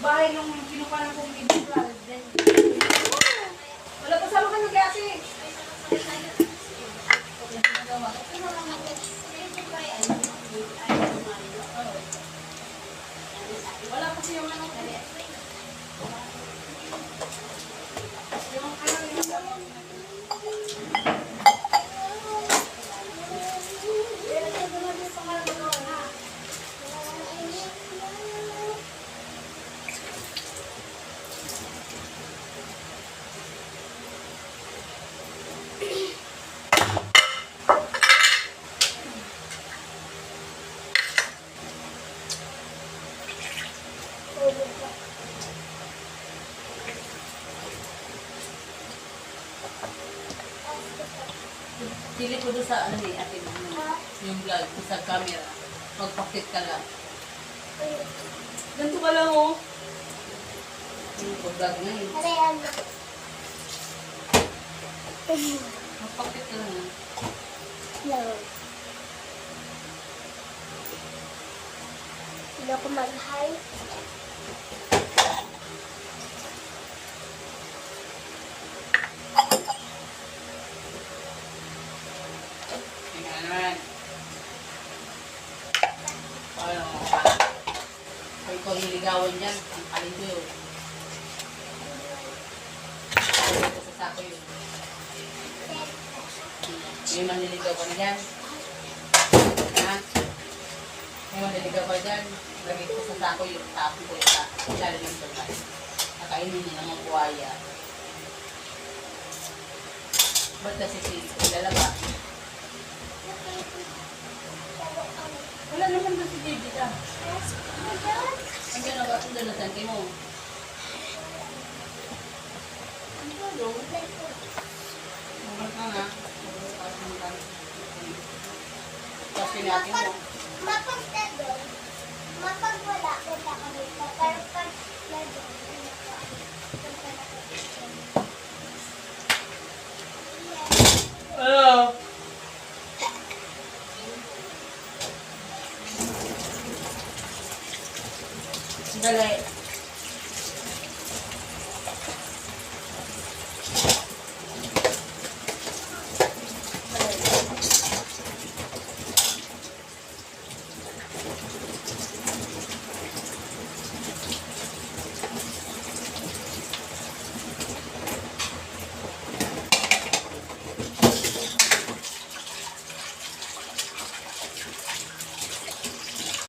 bahay nung pinupanan kong video vlog. Wala pa sama ka nag-ate. Wala kasi yung ano. Dili ko doon sa ano ni atin yung vlog sa camera. Magpakit ka lang. Ganito ka lang oh. Yung vlog na yun. Magpakit ka lang. Hindi ako mag-hi. Kung ikaw niligawan dyan, ang kalin ko yun. Ito sa sako yun. May manliligaw ka na dyan. Ha? May manliligaw ka dyan. Lagay ko sa sako yun. Tapos ko sa ilalim ng tulay. Nakainin niya ng mga buhaya. Ba't kasi si lalaba? Wala naman ba si David ah? Ang gano'n ba itong dalasan kayo mo? Ang gano'n? Ang gano'n? Tapos pinatin mo. Mapagtado, mapagwala ko sa kanila, pero pag lado, Hello? Dali.